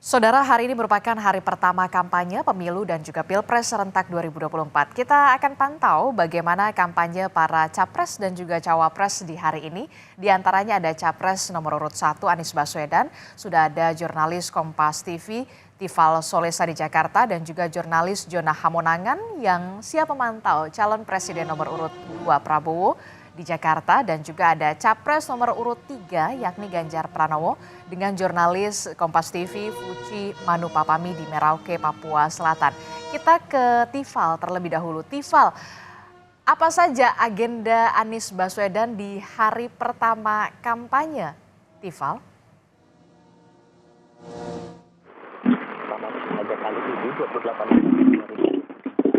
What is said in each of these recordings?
Saudara, hari ini merupakan hari pertama kampanye pemilu dan juga Pilpres serentak 2024. Kita akan pantau bagaimana kampanye para capres dan juga cawapres di hari ini. Di antaranya ada capres nomor urut 1 Anies Baswedan, sudah ada jurnalis Kompas TV Tifal Solesa di Jakarta dan juga jurnalis Jona Hamonangan yang siap memantau calon presiden nomor urut 2 Prabowo di Jakarta, dan juga ada capres nomor urut 3 yakni Ganjar Pranowo dengan jurnalis Kompas TV Fuci Manupapami di Merauke, Papua Selatan. Kita ke Tifal terlebih dahulu. Tifal, apa saja agenda Anies Baswedan di hari pertama kampanye? Tifal? Selamat pada kali ini 28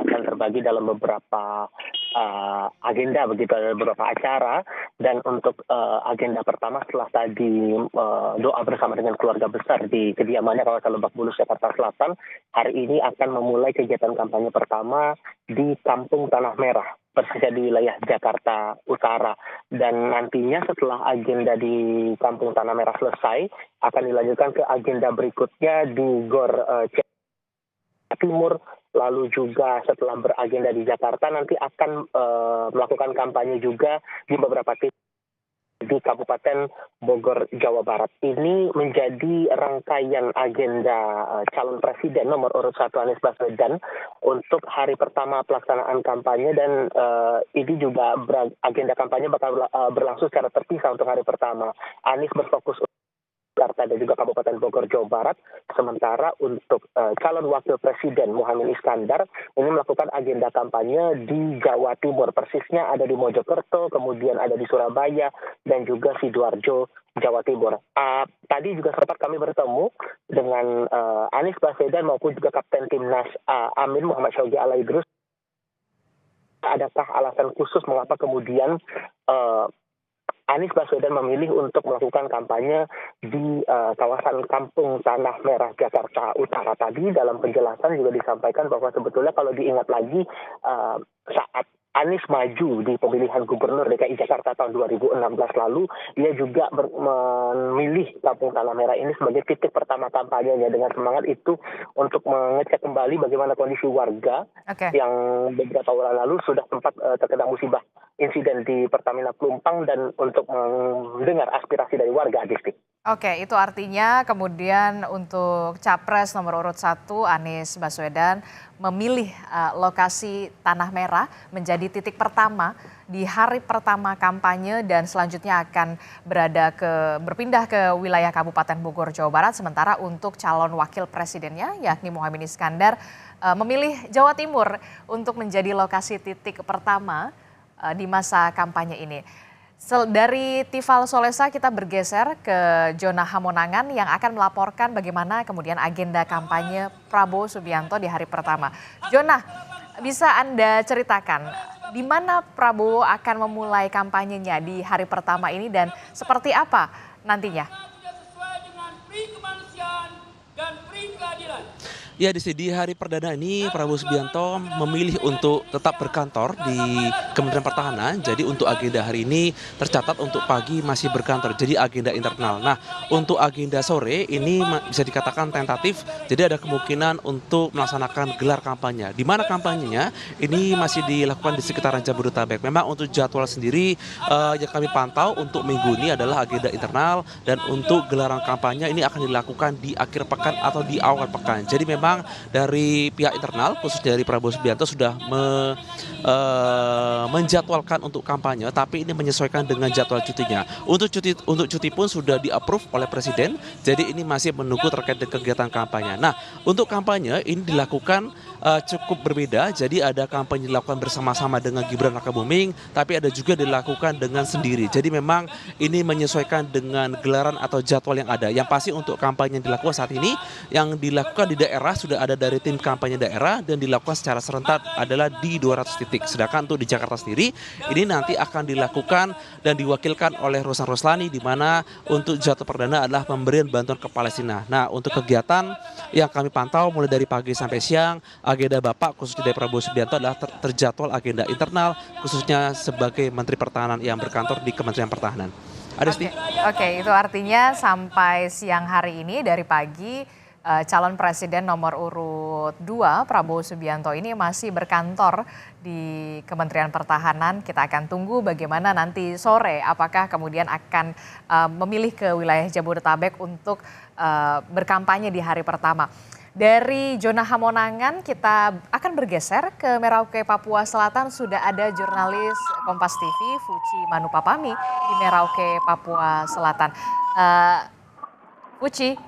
akan terbagi dalam beberapa agenda, begitu, ada beberapa acara. Dan untuk agenda pertama setelah tadi doa bersama dengan keluarga besar di kediamannya kawasan Lebak Bulus, Jakarta Selatan, hari ini akan memulai kegiatan kampanye pertama di Kampung Tanah Merah, persisnya di wilayah Jakarta Utara. Dan nantinya setelah agenda di Kampung Tanah Merah selesai, akan dilanjutkan ke agenda berikutnya di Gor Timur. Lalu juga setelah beragenda di Jakarta, nanti akan melakukan kampanye juga di beberapa titik di Kabupaten Bogor, Jawa Barat. Ini menjadi rangkaian agenda calon presiden nomor urut 1 Anies Baswedan untuk hari pertama pelaksanaan kampanye. Dan ini juga agenda kampanye bakal berlangsung secara terpisah untuk hari pertama. Anies berfokus Jakarta dan juga Kabupaten Bogor, Jawa Barat. Sementara untuk calon wakil presiden Muhaimin Iskandar ini melakukan agenda kampanye di Jawa Timur, persisnya ada di Mojokerto, kemudian ada di Surabaya dan juga Sidoarjo, Jawa Timur. Tadi juga sempat kami bertemu dengan Anies Baswedan maupun juga Kapten Timnas Amin Muhammad Syawgi Alaidrus. Adakah alasan khusus mengapa kemudian Anies Baswedan memilih untuk melakukan kampanye di kawasan Kampung Tanah Merah, Jakarta Utara? Tadi dalam penjelasan juga disampaikan bahwa sebetulnya kalau diingat lagi saat Anies maju di pemilihan Gubernur DKI Jakarta tahun 2016 lalu, dia juga memilih Kampung Tanah Merah ini sebagai titik pertama kampanyenya, dengan semangat itu untuk mengecek kembali bagaimana kondisi warga yang beberapa bulan lalu sudah sempat terkena musibah insiden di Pertamina Pelumpang, dan untuk mendengar aspirasi dari warga, Adisti. Oke, itu artinya kemudian untuk capres nomor urut 1 Anies Baswedan memilih lokasi Tanah Merah menjadi titik pertama di hari pertama kampanye, dan selanjutnya akan berpindah ke wilayah Kabupaten Bogor, Jawa Barat. Sementara untuk calon wakil presidennya yakni Muhaimin Iskandar memilih Jawa Timur untuk menjadi lokasi titik pertama di masa kampanye ini. Dari Tifal Solesa kita bergeser ke Jona Hamonangan yang akan melaporkan bagaimana kemudian agenda kampanye Prabowo Subianto di hari pertama. Jona, bisa Anda ceritakan di mana Prabowo akan memulai kampanyenya di hari pertama ini dan seperti apa nantinya? Sesuai dengan pri kemanusiaan dan pri keadilan. Ya, di hari perdana ini Prabowo Subianto memilih untuk tetap berkantor di Kementerian Pertahanan. Jadi untuk agenda hari ini tercatat untuk pagi masih berkantor, jadi agenda internal. Nah, untuk agenda sore ini bisa dikatakan tentatif, jadi ada kemungkinan untuk melaksanakan gelar kampanye. Di mana kampanyenya ini masih dilakukan di sekitaran Jabodetabek. Memang untuk jadwal sendiri yang kami pantau untuk minggu ini adalah agenda internal, dan untuk gelaran kampanye ini akan dilakukan di akhir pekan atau di awal pekan. Jadi memang dari pihak internal, khusus dari Prabowo Subianto, sudah menjadwalkan untuk kampanye, tapi ini menyesuaikan dengan jadwal cutinya. Untuk cuti pun sudah di-approve oleh Presiden, jadi ini masih menunggu terkait dengan kegiatan kampanye. Nah, untuk kampanye ini dilakukan cukup berbeda, jadi ada kampanye dilakukan bersama-sama dengan Gibran Rakabuming, tapi ada juga dilakukan dengan sendiri. Jadi memang ini menyesuaikan dengan gelaran atau jadwal yang ada. Yang pasti untuk kampanye yang dilakukan saat ini, yang dilakukan di daerah sudah ada dari tim kampanye daerah dan dilakukan secara serentak adalah di 200 titik. Sedangkan untuk di Jakarta sendiri ini nanti akan dilakukan dan diwakilkan oleh Rosan Roslani, di mana untuk jadwal perdana adalah pemberian bantuan ke Palestina. Nah, untuk kegiatan yang kami pantau mulai dari pagi sampai siang, agenda Bapak khususnya dari Prabowo Subianto adalah terjadwal agenda internal, khususnya sebagai Menteri Pertahanan yang berkantor di Kementerian Pertahanan. Oke, itu artinya sampai siang hari ini dari pagi calon presiden nomor urut 2 Prabowo Subianto ini masih berkantor di Kementerian Pertahanan. Kita akan tunggu bagaimana nanti sore apakah kemudian akan memilih ke wilayah Jabodetabek untuk berkampanye di hari pertama. Dari zona Hamonangan kita akan bergeser ke Merauke, Papua Selatan. Sudah ada jurnalis Kompas TV, Fuci Manupapami di Merauke, Papua Selatan. Fuci,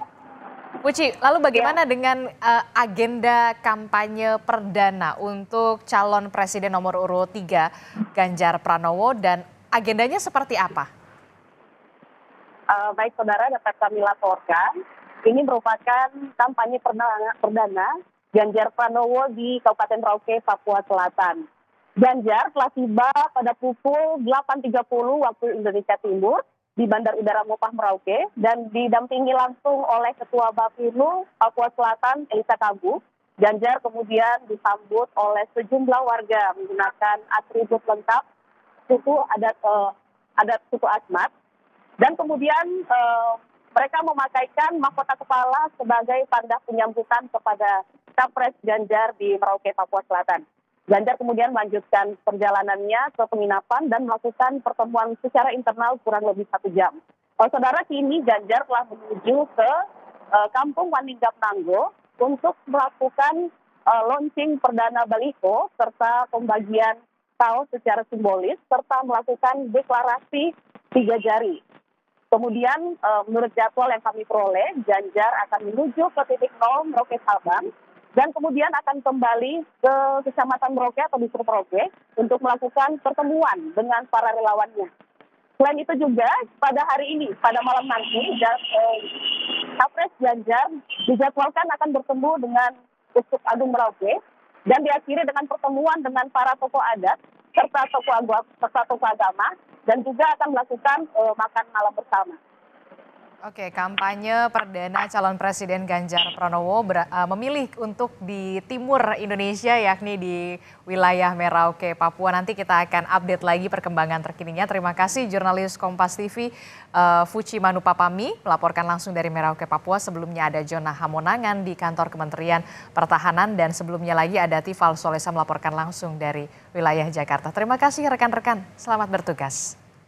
lalu bagaimana dengan agenda kampanye perdana untuk calon presiden nomor urut 3 Ganjar Pranowo dan agendanya seperti apa? Baik saudara, dapat kami laporkan. Ini merupakan kampanye perdana Ganjar Pranowo di Kabupaten Merauke, Papua Selatan. Ganjar telah tiba pada pukul 8.30 waktu Indonesia Timur di Bandar Udara Mopah Merauke dan didampingi langsung oleh Ketua Bapinu Papua Selatan Elisa Kabu. Ganjar kemudian disambut oleh sejumlah warga menggunakan atribut lengkap suku adat suku Asmat dan kemudian mereka memakaikan mahkota kepala sebagai tanda penyambutan kepada Capres Ganjar di Merauke, Papua Selatan. Ganjar kemudian melanjutkan perjalanannya ke penginapan dan melakukan pertemuan secara internal kurang lebih 1 jam. Saudara, kini Ganjar telah menuju ke Kampung Waninggap Nanggo untuk melakukan launching perdana baliho serta pembagian kaos secara simbolis serta melakukan deklarasi 3 jari. Kemudian menurut jadwal yang kami peroleh, Ganjar akan menuju ke titik 0 Merauke Sabang dan kemudian akan kembali ke Kecamatan Merauke atau Distrik Merauke untuk melakukan pertemuan dengan para relawannya. Selain itu juga pada hari ini, pada malam nanti, Capres Ganjar dijadwalkan akan bertemu dengan Uskup Agung Merauke dan diakhiri dengan pertemuan dengan para tokoh adat serta tokoh agama dan juga akan melakukan makan malam bersama. Oke, kampanye perdana calon presiden Ganjar Pranowo memilih untuk di timur Indonesia yakni di wilayah Merauke, Papua. Nanti kita akan update lagi perkembangan terkininya. Terima kasih jurnalis Kompas TV Fuci Manupapami melaporkan langsung dari Merauke, Papua. Sebelumnya ada Jona Hamonangan di kantor Kementerian Pertahanan dan sebelumnya lagi ada Tifal Solesa melaporkan langsung dari wilayah Jakarta. Terima kasih rekan-rekan, selamat bertugas.